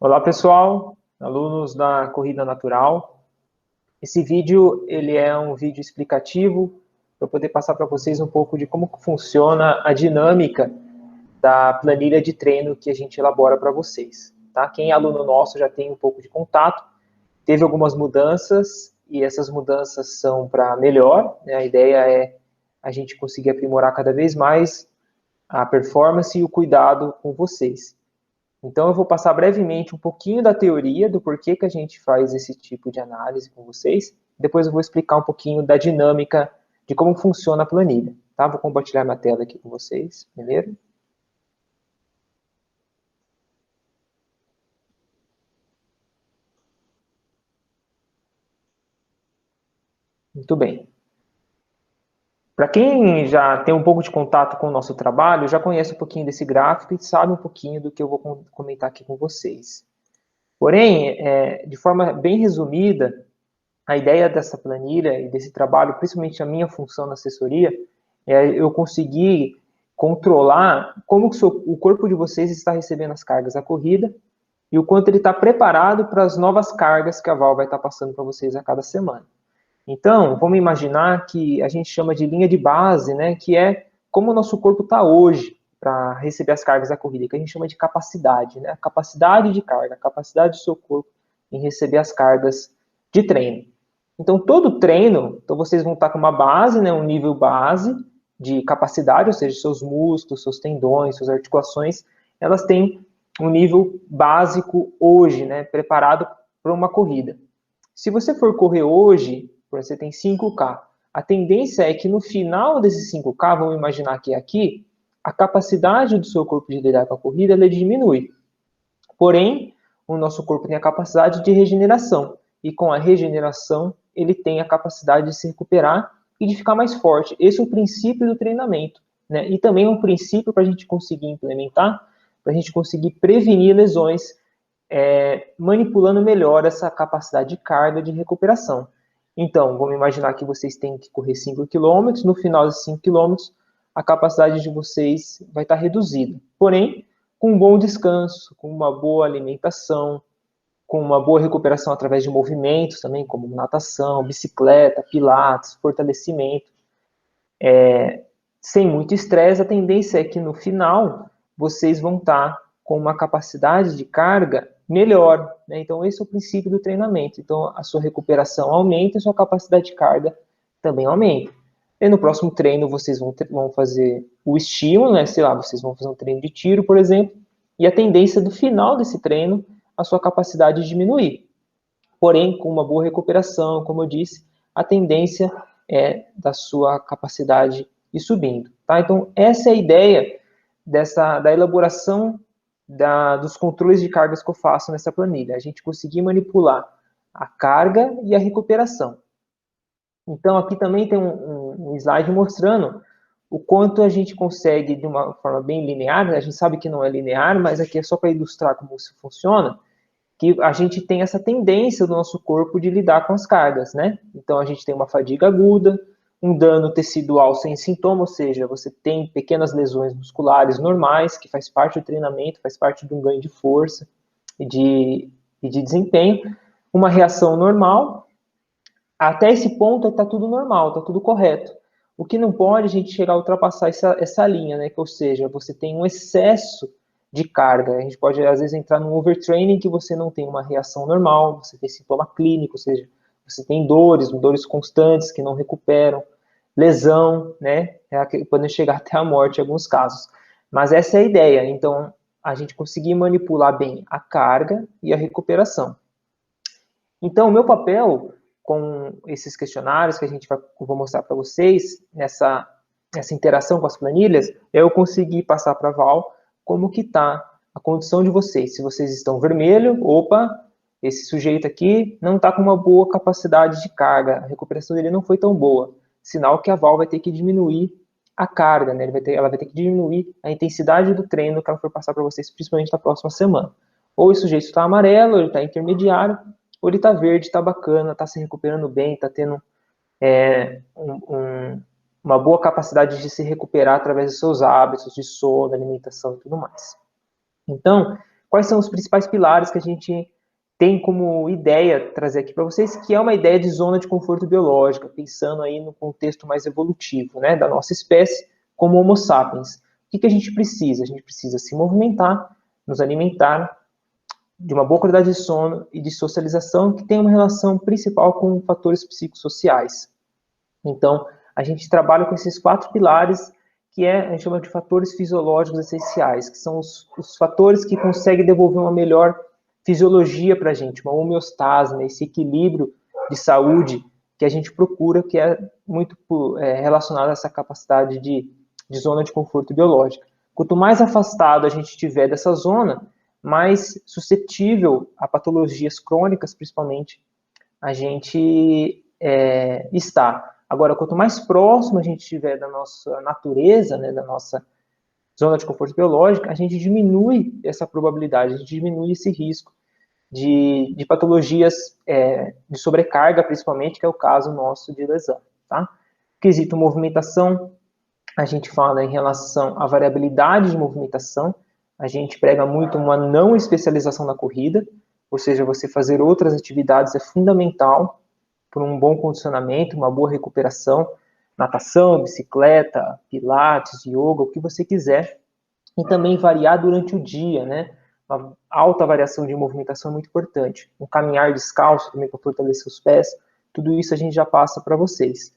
Olá pessoal, alunos da Corrida Natural. Esse vídeo ele é um vídeo explicativo para poder passar para vocês um pouco de como funciona a dinâmica da planilha de treino que a gente elabora para vocês. Tá? Quem é aluno nosso já tem um pouco de contato, teve algumas mudanças e essas mudanças são para melhor, né? A ideia é a gente conseguir aprimorar cada vez mais a performance e o cuidado com vocês. Então, eu vou passar brevemente um pouquinho da teoria, do porquê que a gente faz esse tipo de análise com vocês. Depois eu vou explicar um pouquinho da dinâmica de como funciona a planilha. Tá? Vou compartilhar minha tela aqui com vocês primeiro. Muito bem. Para quem já tem um pouco de contato com o nosso trabalho, já conhece um pouquinho desse gráfico e sabe um pouquinho do que eu vou comentar aqui com vocês. Porém, de forma bem resumida, a ideia dessa planilha e desse trabalho, principalmente a minha função na assessoria, é eu conseguir controlar como o corpo de vocês está recebendo as cargas da corrida e o quanto ele está preparado para as novas cargas que a Val vai estar passando para vocês a cada semana. Então, vamos imaginar que a gente chama de linha de base, né, que é como o nosso corpo está hoje para receber as cargas da corrida, que a gente chama de capacidade, né, a capacidade de carga, a capacidade do seu corpo em receber as cargas de treino. Então, todo treino, então vocês vão estar com uma base, né, um nível base de capacidade, ou seja, seus músculos, seus tendões, suas articulações, elas têm um nível básico hoje, né, preparado para uma corrida. Se você for correr hoje, você tem 5K. A tendência é que no final desses 5K, vamos imaginar que aqui, a capacidade do seu corpo de lidar com a corrida ela diminui. Porém, o nosso corpo tem a capacidade de regeneração. E com a regeneração, ele tem a capacidade de se recuperar e de ficar mais forte. Esse é o princípio do treinamento, né? E também é um princípio para a gente conseguir implementar, para a gente conseguir prevenir lesões, manipulando melhor essa capacidade de carga de recuperação. Então, vamos imaginar que vocês têm que correr 5 km, no final desses 5 km, a capacidade de vocês vai estar reduzida. Porém, com um bom descanso, com uma boa alimentação, com uma boa recuperação através de movimentos também, como natação, bicicleta, pilates, fortalecimento, sem muito estresse, a tendência é que no final vocês vão estar com uma capacidade de carga melhor, né? Então esse é o princípio do treinamento. Então a sua recuperação aumenta e a sua capacidade de carga também aumenta. E no próximo treino vocês vão fazer o estímulo, né? Sei lá, vocês vão fazer um treino de tiro, por exemplo, e a tendência do final desse treino, a sua capacidade diminuir. Porém, com uma boa recuperação, como eu disse, a tendência é da sua capacidade ir subindo. Tá? Então, essa é a ideia da elaboração dos controles de cargas que eu faço nessa planilha. A gente conseguir manipular a carga e a recuperação. Então, aqui também tem um slide mostrando o quanto a gente consegue, de uma forma bem linear, a gente sabe que não é linear, mas aqui é só para ilustrar como isso funciona, que a gente tem essa tendência do nosso corpo de lidar com as cargas, né? Então, a gente tem uma fadiga aguda, um dano tecidual sem sintoma, ou seja, você tem pequenas lesões musculares normais, que faz parte do treinamento, faz parte de um ganho de força e de desempenho, uma reação normal. Até esse ponto está tudo normal, está tudo correto. O que não pode a gente chegar a ultrapassar essa linha, né? Ou seja, você tem um excesso de carga. A gente pode, às vezes, entrar num overtraining que você não tem uma reação normal, você tem sintoma clínico, ou seja, você tem dores constantes que não recuperam, lesão, né? Podem chegar até a morte em alguns casos. Mas essa é a ideia. Então, a gente conseguir manipular bem a carga e a recuperação. Então, o meu papel com esses questionários que vou mostrar para vocês, nessa interação com as planilhas, é eu conseguir passar para a Val como que está a condição de vocês. Se vocês estão vermelho, opa, esse sujeito aqui não está com uma boa capacidade de carga, a recuperação dele não foi tão boa. Sinal que a Val vai ter que diminuir a carga, né? Ela vai ter que diminuir a intensidade do treino que ela for passar para vocês, principalmente na próxima semana. Ou esse sujeito está amarelo, ele está intermediário, ou ele está verde, está bacana, está se recuperando bem, está tendo uma boa capacidade de se recuperar através dos seus hábitos de sono, alimentação e tudo mais. Então, quais são os principais pilares que a gente tem como ideia trazer aqui para vocês, que é uma ideia de zona de conforto biológica, pensando aí no contexto mais evolutivo, né, da nossa espécie como Homo sapiens. O que a gente precisa? A gente precisa se movimentar, nos alimentar, de uma boa qualidade de sono e de socialização, que tem uma relação principal com fatores psicossociais. Então, a gente trabalha com esses 4 pilares, que a gente chama de fatores fisiológicos essenciais, que são os fatores que conseguem devolver uma melhor fisiologia para a gente, uma homeostase, né, esse equilíbrio de saúde que a gente procura, que é muito relacionado a essa capacidade de zona de conforto biológica. Quanto mais afastado a gente estiver dessa zona, mais suscetível a patologias crônicas, principalmente, a gente está. Agora, quanto mais próximo a gente estiver da nossa natureza, né, da nossa zona de conforto biológica, a gente diminui essa probabilidade, a gente diminui esse risco de patologias de sobrecarga, principalmente, que é o caso nosso de lesão. Tá? Quesito movimentação, a gente fala em relação à variabilidade de movimentação, a gente prega muito uma não especialização na corrida, ou seja, você fazer outras atividades é fundamental para um bom condicionamento, uma boa recuperação, natação, bicicleta, pilates, yoga, o que você quiser, e também variar durante o dia, né? Uma alta variação de movimentação é muito importante. Um caminhar descalço também para fortalecer os pés, tudo isso a gente já passa para vocês.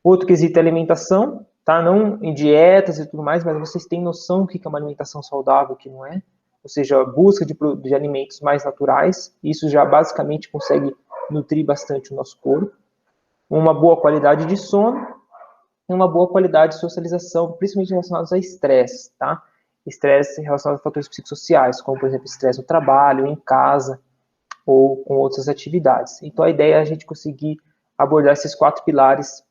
Outro quesito é alimentação, tá? Não em dietas e tudo mais, mas vocês têm noção do que é uma alimentação saudável, o que não é? Ou seja, a busca de alimentos mais naturais, isso já basicamente consegue nutrir bastante o nosso corpo. Uma boa qualidade de sono e uma boa qualidade de socialização, principalmente relacionados a estresse, tá? Estresse relacionado a fatores psicossociais, como, por exemplo, estresse no trabalho, em casa ou com outras atividades. Então, a ideia é a gente conseguir abordar esses 4 pilares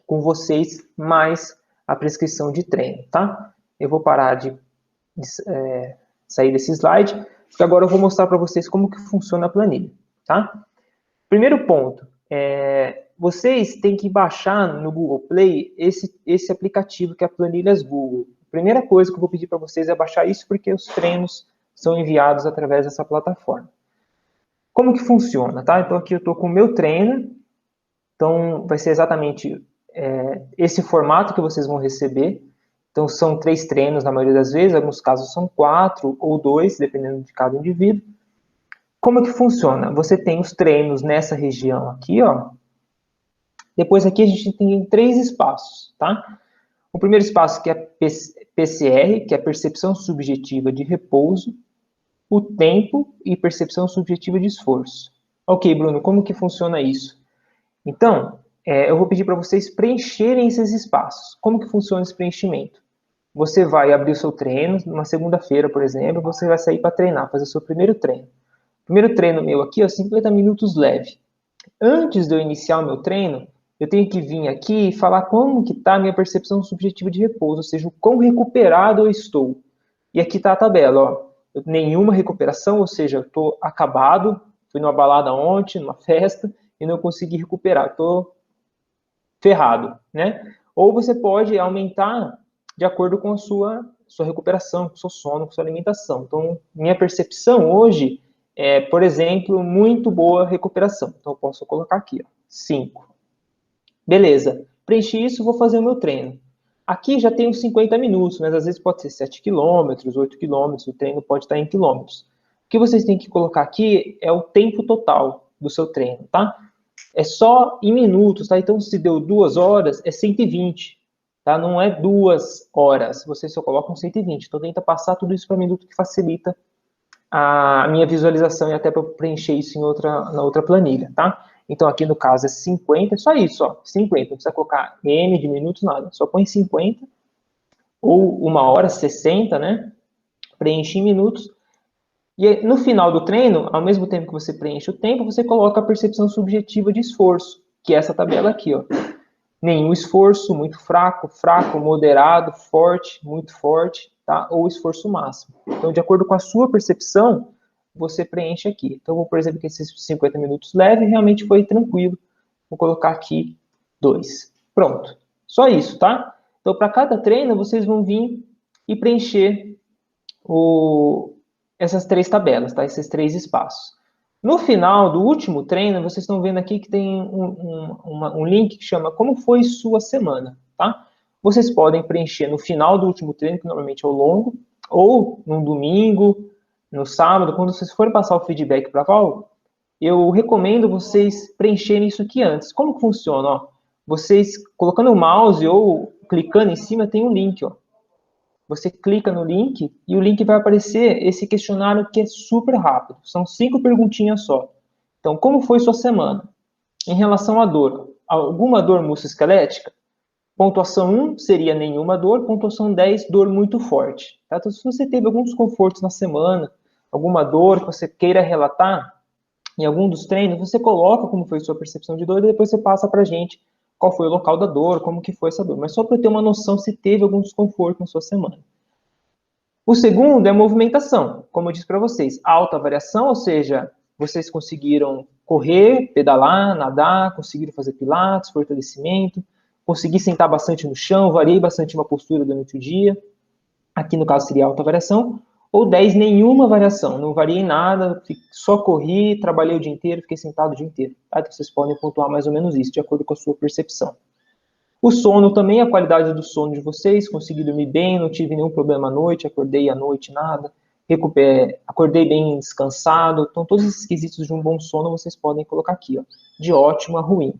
com vocês, mais a prescrição de treino, tá? Eu vou parar de sair desse slide, porque agora eu vou mostrar para vocês como que funciona a planilha, tá? Primeiro ponto, vocês têm que baixar no Google Play esse aplicativo que é a Planilhas Google. A primeira coisa que eu vou pedir para vocês é baixar isso, porque os treinos são enviados através dessa plataforma. Como que funciona, tá? Então aqui eu estou com o meu treino, então vai ser exatamente esse formato que vocês vão receber. Então são 3 treinos na maioria das vezes, em alguns casos são 4 ou 2, dependendo de cada indivíduo. Como que funciona? Você tem os treinos nessa região aqui, ó. Depois aqui a gente tem 3 espaços, tá? O primeiro espaço que é PCR, que é a percepção subjetiva de repouso, o tempo e percepção subjetiva de esforço. Ok, Bruno, como que funciona isso? Então, eu vou pedir para vocês preencherem esses espaços. Como que funciona esse preenchimento? Você vai abrir o seu treino, numa segunda-feira, por exemplo, você vai sair para treinar, fazer o seu primeiro treino. O primeiro treino meu aqui, ó, 50 minutos leve. Antes de eu iniciar o meu treino, eu tenho que vir aqui e falar como que está a minha percepção subjetiva de repouso, ou seja, o quão recuperado eu estou. E aqui está a tabela, ó. Nenhuma recuperação, ou seja, eu estou acabado, fui numa balada ontem, numa festa, e não consegui recuperar, estou ferrado, né? Ou você pode aumentar de acordo com a sua recuperação, com o seu sono, com a sua alimentação. Então, minha percepção hoje é, por exemplo, muito boa recuperação. Então, eu posso colocar aqui, ó, 5. Beleza, preenchi isso, vou fazer o meu treino. Aqui já tem uns 50 minutos, mas às vezes pode ser 7 quilômetros, 8 quilômetros, o treino pode estar em quilômetros. O que vocês têm que colocar aqui é o tempo total do seu treino, tá? É só em minutos, tá? Então, se deu 2 horas, é 120, tá? Não é 2 horas, vocês só colocam 120. Então, tenta passar tudo isso para minuto, que facilita a minha visualização e até para preencher isso na outra planilha, tá? Então, aqui no caso é 50, só isso, ó, 50. Não precisa colocar M de minutos, nada. Só põe 50, ou 1 hora, 60, né? Preenche em minutos. E no final do treino, ao mesmo tempo que você preenche o tempo, você coloca a percepção subjetiva de esforço, que é essa tabela aqui, ó. Nenhum esforço, muito fraco, fraco, moderado, forte, muito forte, tá? Ou esforço máximo. Então, de acordo com a sua percepção, você preenche aqui. Então, vou, por exemplo, que esses 50 minutos leve realmente foi tranquilo. Vou colocar aqui 2. Pronto. Só isso, tá? Então, para cada treino, vocês vão vir e preencher essas 3 tabelas, tá? Esses 3 espaços. No final do último treino, vocês estão vendo aqui que tem um link que chama Como foi sua semana, tá? Vocês podem preencher no final do último treino, que normalmente é o longo, ou no domingo, no sábado, quando vocês forem passar o feedback para a Val, eu recomendo vocês preencherem isso aqui antes. Como que funciona? Ó, vocês colocando o mouse ou clicando em cima, tem um link, ó. Você clica no link e o link vai aparecer esse questionário que é super rápido. São 5 perguntinhas só. Então, como foi sua semana? Em relação à dor, alguma dor musculoesquelética? Pontuação 1 seria nenhuma dor, pontuação 10, dor muito forte. Tá? Então, se você teve alguns desconfortos na semana, alguma dor que você queira relatar, em algum dos treinos, você coloca como foi sua percepção de dor e depois você passa para a gente qual foi o local da dor, como que foi essa dor. Mas só para ter uma noção se teve algum desconforto na sua semana. O segundo é movimentação, como eu disse para vocês, alta variação, ou seja, vocês conseguiram correr, pedalar, nadar, conseguiram fazer pilates, fortalecimento, consegui sentar bastante no chão, variei bastante uma postura durante o dia, aqui no caso seria alta variação, ou 10, nenhuma variação, não variei nada, só corri, trabalhei o dia inteiro, fiquei sentado o dia inteiro. Tá? Então vocês podem pontuar mais ou menos isso, de acordo com a sua percepção. O sono também, a qualidade do sono de vocês, consegui dormir bem, não tive nenhum problema à noite, acordei à noite, nada, acordei bem descansado. Então, todos esses quesitos de um bom sono vocês podem colocar aqui, ó, de ótimo a ruim.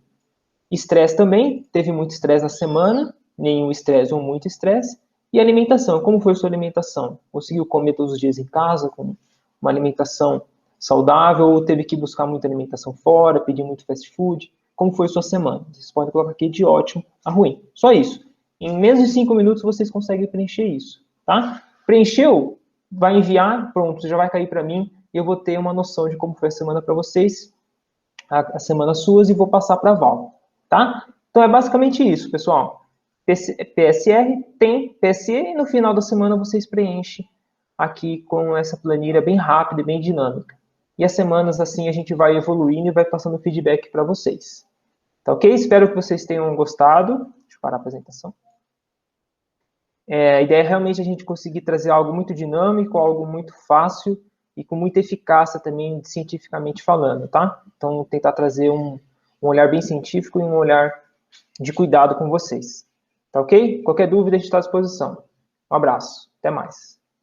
Estresse também, teve muito estresse na semana, nenhum estresse ou muito estresse. E alimentação, como foi a sua alimentação? Conseguiu comer todos os dias em casa, com uma alimentação saudável, ou teve que buscar muita alimentação fora, pedir muito fast food? Como foi a sua semana? Vocês podem colocar aqui de ótimo a ruim. Só isso. Em menos de 5 minutos vocês conseguem preencher isso, tá? Preencheu? Vai enviar, pronto, já vai cair para mim e eu vou ter uma noção de como foi a semana para vocês, a semana suas, e vou passar para a Val, tá? Então é basicamente isso, pessoal. PSR tem PSE e no final da semana vocês preenchem aqui com essa planilha bem rápida e bem dinâmica. E as semanas assim a gente vai evoluindo e vai passando feedback para vocês. Tá ok? Espero que vocês tenham gostado. Deixa eu parar a apresentação. A ideia é realmente a gente conseguir trazer algo muito dinâmico, algo muito fácil e com muita eficácia também, cientificamente falando, tá? Então, tentar trazer um olhar bem científico e um olhar de cuidado com vocês. Tá ok? Qualquer dúvida, a gente está à disposição. Um abraço. Até mais.